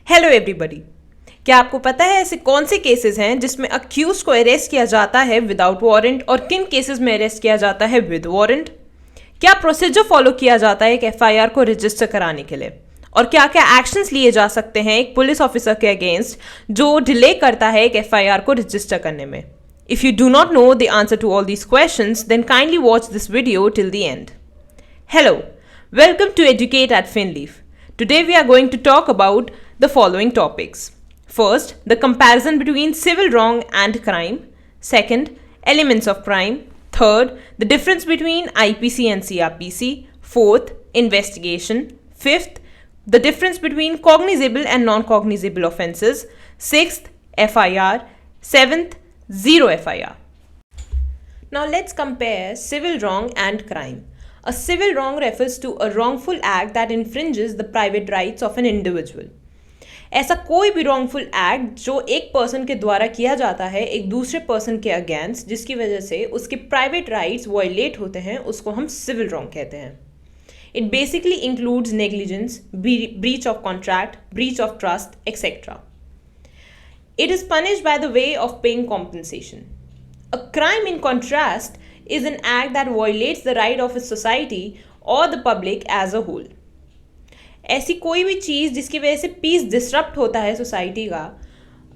Hello everybody. क्या आपको पता है ऐसे कौन से केसेस हैं जिसमें अक्यूज को अरेस्ट किया जाता है विदाउट वारंट और किन केसेस में अरेस्ट किया जाता है विद वारंट? क्या प्रोसीजर फॉलो किया जाता है एक एफआईआर को रजिस्टर कराने के लिए? और क्या क्या एक्शंस लिए जा सकते हैं एक पुलिस ऑफिसर के अगेंस्ट जो डिले करता है एक एफआईआर को रजिस्टर करने में? If you do not know the answer to all these questions, then kindly watch this video till the end. Hello, welcome to Educate at Finleaf. Today we are going to talk about the following topics. First, the comparison between civil wrong and crime. Second, elements of crime. Third, the difference between IPC and CRPC. Fourth, investigation. Fifth, the difference between cognizable and non-cognizable offences. Sixth, FIR. Seventh, zero FIR. Now let's compare civil wrong and crime. A civil wrong refers to a wrongful act that infringes the private rights of an individual. ऐसा कोई भी wrongful act जो एक person के द्वारा किया जाता है एक दूसरे पर्सन के अगेंस्ट जिसकी वजह से उसके प्राइवेट राइट्स वायलेट होते हैं उसको हम सिविल रॉन्ग कहते हैं. It basically includes negligence, breach of contract, breach of trust, etc. It is punished by the way of paying compensation. A crime, in contrast, is an act that violates the right of a society or the public as a whole. ऐसी कोई भी चीज़ जिसकी वजह से piece disrupt होता है society का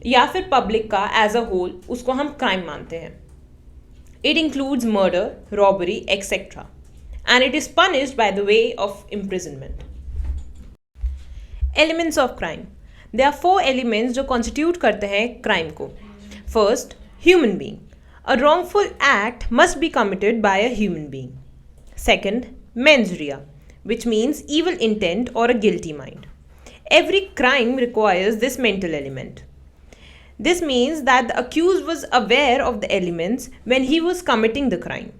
या फिर पब्लिक का एज अ होल उसको हम क्राइम मानते हैं. It includes murder, robbery, etc. and it is punished by the way of imprisonment. Elements of crime. There are 4 elements जो constitute करते हैं crime को. First, human being. A wrongful act must be committed by a human being. Second, mens rea, which means evil intent or a guilty mind. Every crime requires this mental element. This means that the accused was aware of the elements when he was committing the crime.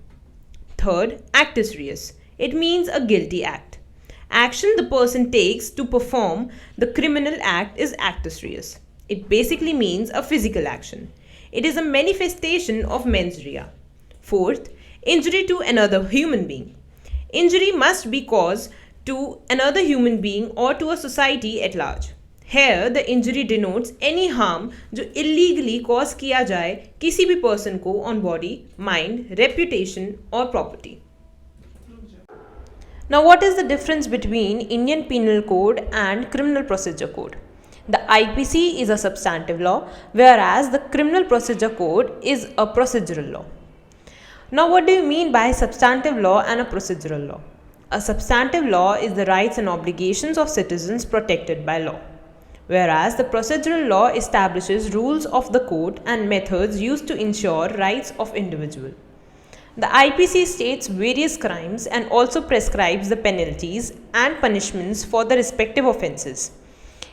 Third, actus reus. It means a guilty act. Action the person takes to perform the criminal act is actus reus. It basically means a physical action. It is a manifestation of mens rea. Fourth, injury to another human being. Injury must be caused to another human being or to a society at large. Here, the injury denotes any harm जो illegally cause किया जाए किसी भी person को on body, mind, reputation or property. Now, what is the difference between Indian Penal Code and Criminal Procedure Code? The IPC is a substantive law, whereas the Criminal Procedure Code is a procedural law. Now, what do you mean by substantive law and a procedural law? A substantive law is the rights and obligations of citizens protected by law, whereas the procedural law establishes rules of the court and methods used to ensure rights of individual. The IPC states various crimes and also prescribes the penalties and punishments for the respective offences.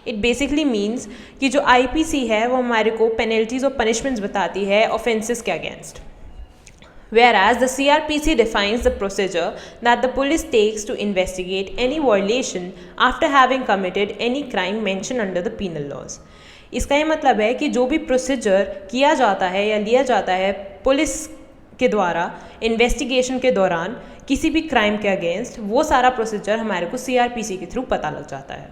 It basically means कि जो IPC है वो हमारे को penalties और punishments बताती है offences के against. Whereas the CRPC defines the procedure that the police takes to investigate any violation after having committed any crime mentioned under the penal laws. इसका ये मतलब है कि जो भी प्रोसीजर किया जाता है या लिया जाता है पुलिस के द्वारा इन्वेस्टिगेशन के दौरान किसी भी क्राइम के अगेंस्ट वो सारा प्रोसीजर हमारे को CRPC के थ्रू पता लग जाता है.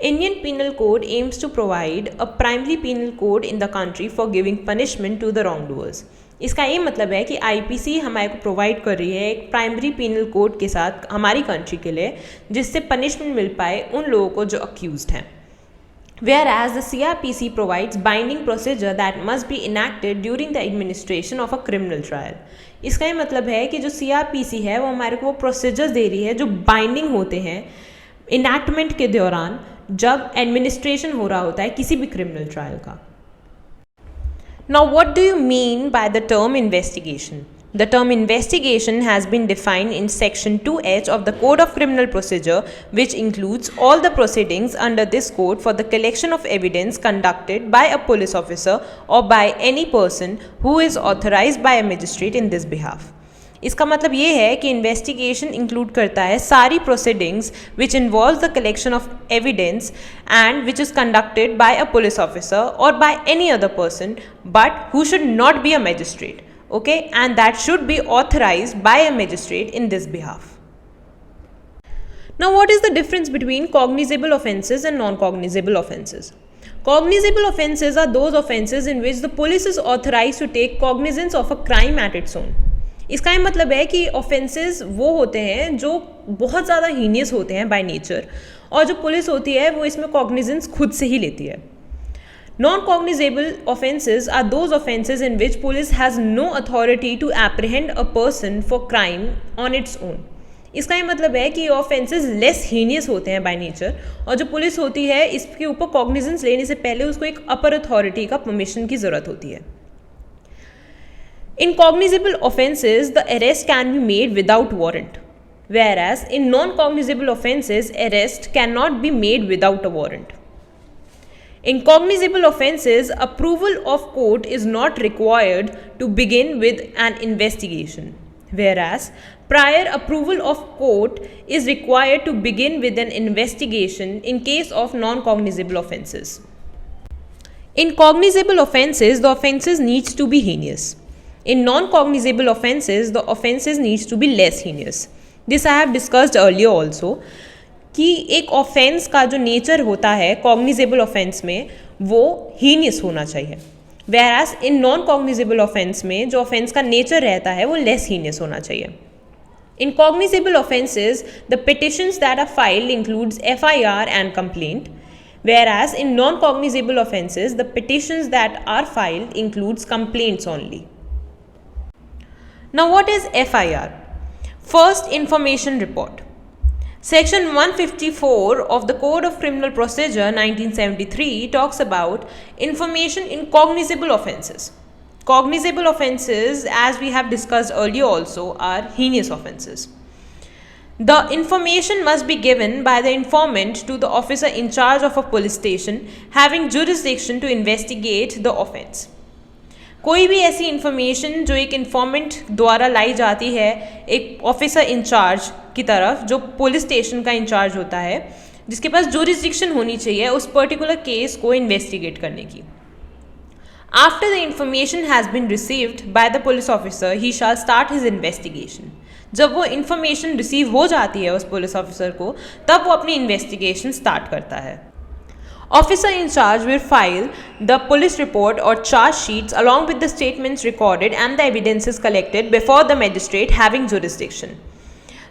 Indian Penal Code aims to provide a primary penal code in the country for giving punishment to the wrongdoers. इसका ये मतलब है कि IPC हमारे को प्रोवाइड कर रही है एक प्राइमरी पीनल कोड के साथ हमारी कंट्री के लिए जिससे पनिशमेंट मिल पाए उन लोगों को जो अक्यूज्ड हैं. Whereas the CRPC provides binding procedure that must be enacted during the administration of a criminal trial. इसका ये मतलब है कि जो CRPC है वो हमारे को वो प्रोसीजर्स दे रही है जो बाइंडिंग होते हैं इनैक्टमेंट के दौरान जब एडमिनिस्ट्रेशन हो रहा होता है किसी भी क्रिमिनल ट्रायल का. Now, what do you mean by the term investigation? The term investigation has been defined in Section 2H of the Code of Criminal Procedure, which includes all the proceedings under this code for the collection of evidence conducted by a police officer or by any person who is authorized by a magistrate in this behalf. इसका मतलब ये है कि investigation include करता है सारी proceedings which involve the collection of evidence and which is conducted by a police officer और by any other person but who should not be a magistrate, okay, and that should be authorised by a magistrate in this behalf. Now, what is the difference between cognizable offences and non-cognizable offences? Cognizable offences are those offences in which the police is authorized to take cognizance of a crime at its own. इसका ये मतलब है कि offences वो होते हैं जो बहुत ज़्यादा हीनियस होते हैं बाय नेचर, और जो पुलिस होती है वो इसमें कॉग्निजेंस खुद से ही लेती है. Non cognizable offences are those offences in which police has no authority to apprehend a person for crime on its own. इसका ये मतलब है कि ऑफेंसेस लेस हीनियस होते हैं बाय नेचर, और जो पुलिस होती है इसके ऊपर कॉग्निजेंस लेने से पहले उसको एक अपर अथॉरिटी का परमिशन की ज़रूरत होती है. In cognizable offences, the arrest can be made without warrant, whereas in non-cognizable offences, arrest cannot be made without a warrant. In cognizable offences, approval of court is not required to begin with an investigation, whereas prior approval of court is required to begin with an investigation in case of non-cognizable offences. In cognizable offences, the offences needs to be heinous. In non-cognizable offences, the offences needs to be less heinous. This I have discussed earlier also कि एक offence का जो nature होता है cognizable offence में वो heinous होना चाहिए, whereas in non cognizable offence में जो ऑफेंस का नेचर रहता है वो लेस हीनियस होना चाहिए. In cognizable offences, the petitions that are filed includes FIR and complaint, whereas in non-cognizable offences, the petitions that are filed includes complaints only. Now, what is FIR? First Information Report. Section 154 of the Code of Criminal Procedure 1973 talks about information in cognizable offences. Cognizable offences, as we have discussed earlier also, are heinous offences. The information must be given by the informant to the officer in charge of a police station having jurisdiction to investigate the offence. कोई भी ऐसी information जो एक informant द्वारा लाई जाती है एक officer in charge की तरफ, जो पुलिस स्टेशन का इंचार्ज होता है, जिसके पास जुरिस्डिक्शन होनी चाहिए उस पर्टिकुलर केस को इन्वेस्टिगेट करने की. After the information has been received by the police officer he shall start his investigation. जब वो इन्फॉर्मेशन रिसीव हो जाती है उस पुलिस ऑफिसर को, तब वो अपनी इन्वेस्टिगेशन स्टार्ट करता है. Officer in charge will file the police report or charge sheets along with the statements recorded and the evidences collected before the magistrate having jurisdiction.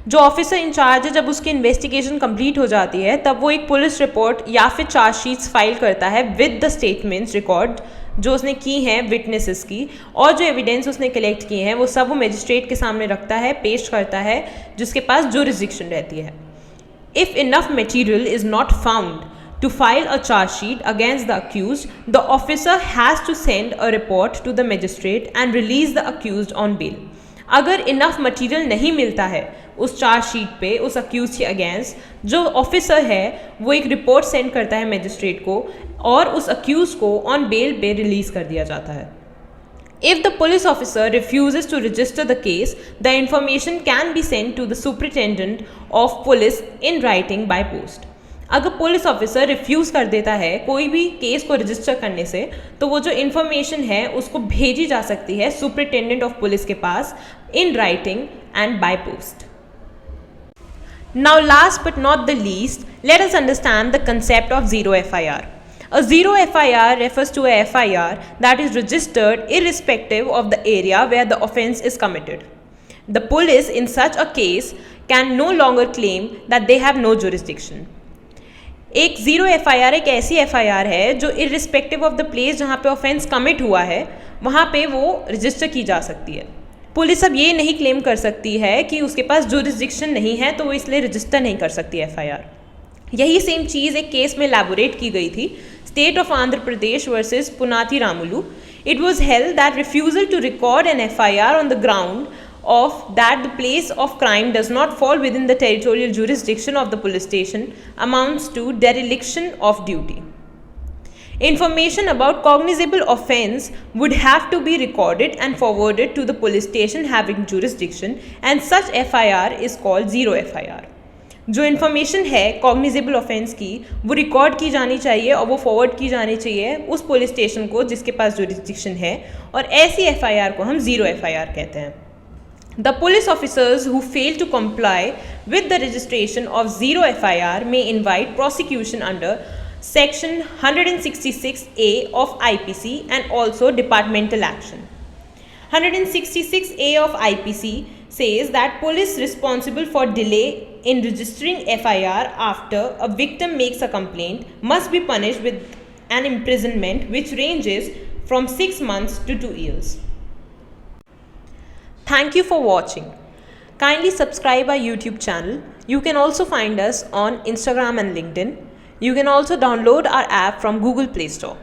जो ऑफिसर इंचार्ज है जब उसकी इन्वेस्टिगेशन कंप्लीट हो जाती है तब वो एक पुलिस रिपोर्ट या फिर चार्ज शीट्स फाइल करता है विद द स्टेटमेंट्स रिकॉर्ड जो उसने की हैं विटनेसेस की, और जो एविडेंस उसने कलेक्ट किए हैं वो सब वो मजिस्ट्रेट के सामने रखता है, पेश करता है, जिसके पास जुरिस्डिक्शन रहती है. If enough material is not found to file a charge sheet against the accused, the officer has to send a report to the magistrate and release the accused on bail. अगर enough material नहीं मिलता है उस charge sheet पे उस accused के against, जो officer है वो एक रिपोर्ट सेंड करता है मजिस्ट्रेट को और उस अक्यूज को ऑन बेल पे रिलीज कर दिया जाता है. If the police officer refuses to register the case, the information can be sent to the superintendent of police in writing by post. अगर पुलिस ऑफिसर रिफ्यूज़ कर देता है कोई भी केस को रजिस्टर करने से, तो वो जो इन्फॉर्मेशन है उसको भेजी जा सकती है सुपरिटेंडेंट ऑफ पुलिस के पास in writing and by post. Now last but not the least, let us understand the concept of zero FIR. A zero FIR refers to a FIR that is registered irrespective of the area where the offence is committed. The police in such a case can no longer claim that they have no jurisdiction. एक zero FIR एक ऐसी FIR है जो irrespective of the place जहाँ पे offence commit हुआ है वहाँ पे वो रजिस्टर की जा सकती है. पुलिस अब ये नहीं क्लेम कर सकती है कि उसके पास जुरिस्डिक्शन नहीं है तो वो इसलिए रजिस्टर नहीं कर सकती FIR. यही सेम चीज़ एक केस में एलैबोरेट की गई थी, state of Andhra Pradesh versus Punathi Ramulu. It was held that refusal to record an FIR on the ground of that the place of crime does not fall within the territorial jurisdiction of the police station amounts to dereliction of duty. Information about cognizable offence would have to be recorded and forwarded to the police station having jurisdiction, and such FIR is called zero FIR. जो information है cognizable offence की वो record की जानी चाहिए और वो forward की जानी चाहिए उस पुलिस स्टेशन को जिसके पास जुरिस्डिक्शन है, और ऐसी FIR को हम ज़ीरो FIR कहते हैं. The police officers who fail to comply with the registration of zero FIR may invite prosecution under Section 166A of IPC and also departmental action. 166A of IPC says that police responsible for delay in registering FIR after a victim makes a complaint must be punished with an imprisonment which ranges from 6 months to 2 years. Thank you for watching. Kindly subscribe our YouTube channel. You can also find us on Instagram and LinkedIn. You can also download our app from Google Play Store.